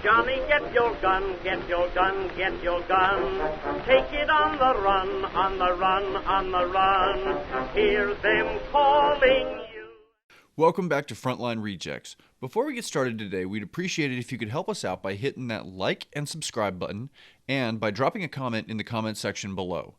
Johnny, get your gun, get your gun, get your gun. Take it on the run, on the run, on the run. Hear them calling you. Welcome back to Frontline Rejects. Before we get started today, we'd appreciate it if you could help us out by hitting that like and subscribe button and by dropping a comment in the comment section below.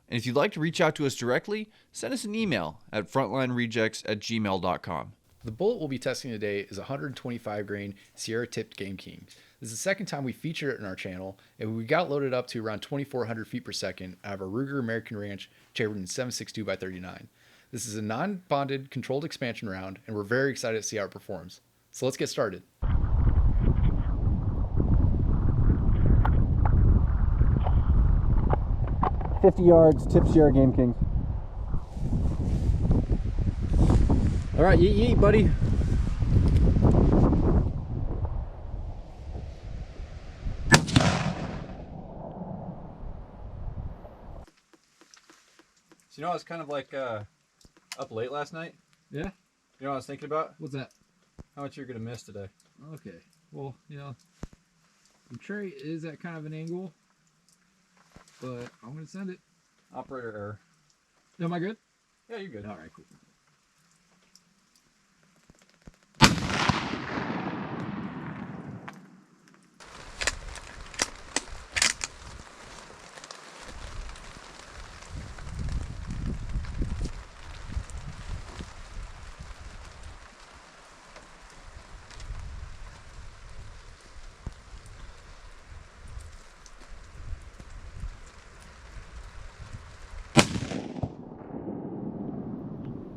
And if you'd like to reach out to us directly, send us an email at frontlinerejects@gmail.com. The bullet we'll be testing today is a 125 grain Sierra Tipped GameKing. This is the second time we featured it in our channel, and we got loaded up to around 2,400 feet per second out of a Ruger American Ranch chambered in 7.62x39. This is a non-bonded controlled expansion round, and we're very excited to see how it performs. So let's get started. "50 yards, tip Sierra GameKing." All right, yeet, buddy. So you know, I was kind of like up late last night. Yeah? You know what I was thinking about? What's that? How much you're going to miss today. Okay. Well, you know, the tray is at kind of an angle, but I'm going to send it. Operator error. Am I good? Yeah, you're good. All right, cool.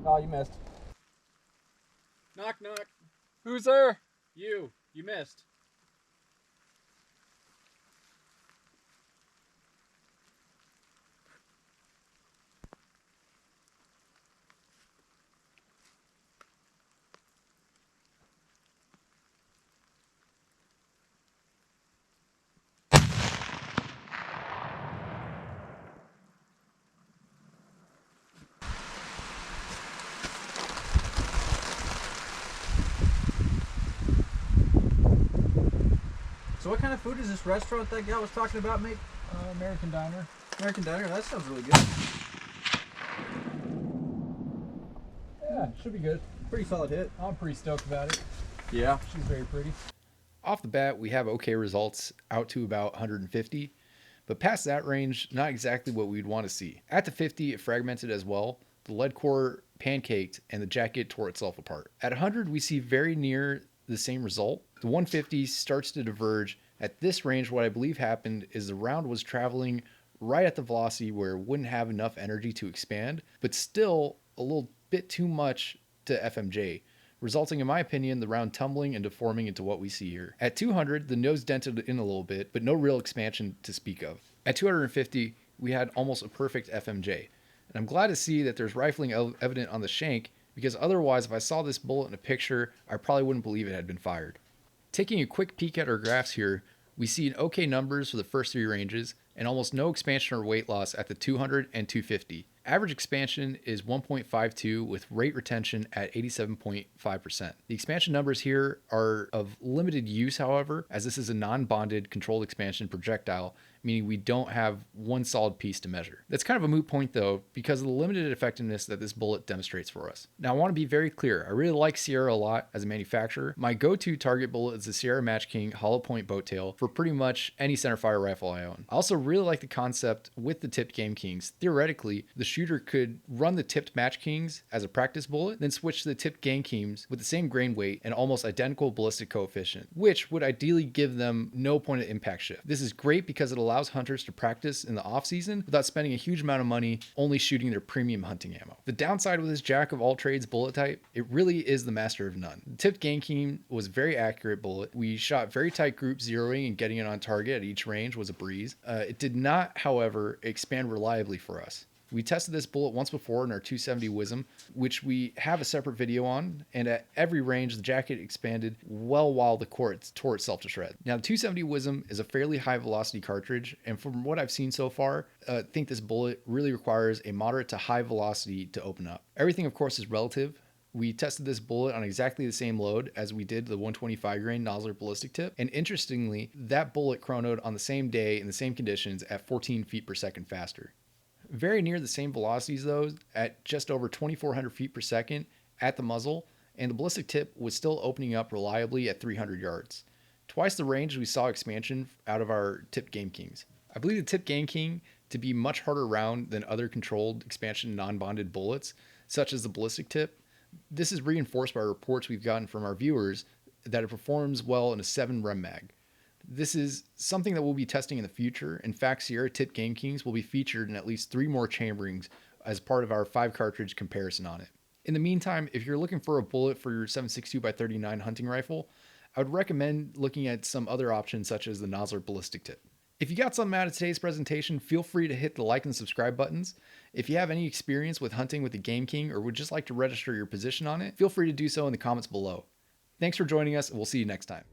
Oh, you missed. Knock, knock. Who's there? You missed. So what kind of food is this restaurant that guy was talking about, mate? American Diner. American Diner? That sounds really good. Yeah, should be good. Pretty solid hit. I'm pretty stoked about it. Yeah. She's very pretty. Off the bat, we have okay results out to about 150, but past that range, not exactly what we'd want to see. At the 50, it fragmented as well. The lead core pancaked and the jacket tore itself apart. At 100, we see very near the same result. The 150 starts to diverge. At this range, what I believe happened is the round was traveling right at the velocity where it wouldn't have enough energy to expand, but still a little bit too much to FMJ, resulting, in my opinion, the round tumbling and deforming into what we see here. At 200, the nose dented in a little bit, but no real expansion to speak of. At 250, we had almost a perfect FMJ. And I'm glad to see that there's rifling evident on the shank, because otherwise, if I saw this bullet in a picture, I probably wouldn't believe it had been fired. Taking a quick peek at our graphs here, we see an okay numbers for the first three ranges and almost no expansion or weight loss at the 200 and 250. Average expansion is 1.52 with rate retention at 87.5%. The expansion numbers here are of limited use, however, as this is a non-bonded controlled expansion projectile, meaning we don't have one solid piece to measure. That's kind of a moot point though, because of the limited effectiveness that this bullet demonstrates for us. Now I want to be very clear, I really like Sierra a lot as a manufacturer. My go-to target bullet is the Sierra Match King hollow point boat tail for pretty much any centerfire rifle I own. I also really like the concept with the tipped GameKings. Theoretically, the shooter could run the tipped Match Kings as a practice bullet, then switch to the tipped GameKings with the same grain weight and almost identical ballistic coefficient, which would ideally give them no point of impact shift. This is great because it allows hunters to practice in the off season without spending a huge amount of money only shooting their premium hunting ammo. The downside with this jack of all trades bullet type, it really is the master of none. The tipped GameKing was a very accurate bullet. We shot very tight groups, zeroing and getting it on target at each range was a breeze. It did not, however, expand reliably for us. We tested this bullet once before in our 270 Wisdom, which we have a separate video on, and at every range, the jacket expanded well while the core tore itself to shreds. Now, the 270 Wisdom is a fairly high velocity cartridge, and from what I've seen so far, I think this bullet really requires a moderate to high velocity to open up. Everything, of course, is relative, We tested this bullet on exactly the same load as we did the 125 grain Nosler ballistic tip. And interestingly, that bullet chronoed on the same day in the same conditions at 14 feet per second faster. Very near the same velocities though, at just over 2,400 feet per second at the muzzle, and the ballistic tip was still opening up reliably at 300 yards. Twice the range we saw expansion out of our Tipped GameKings. I believe the Tipped GameKing to be much harder round than other controlled expansion non-bonded bullets, such as the ballistic tip. This is reinforced by reports we've gotten from our viewers that it performs well in a 7 rem mag. This is something that we'll be testing in the future. In fact, Sierra Tipped GameKings will be featured in at least 3 more chamberings as part of our 5 cartridge comparison on it. In the meantime, if you're looking for a bullet for your 7.62x39 hunting rifle, I would recommend looking at some other options such as the Nosler ballistic tip. If you got something out of today's presentation, feel free to hit the like and subscribe buttons. If you have any experience with hunting with the GameKing or would just like to register your position on it, feel free to do so in the comments below. Thanks for joining us, and we'll see you next time.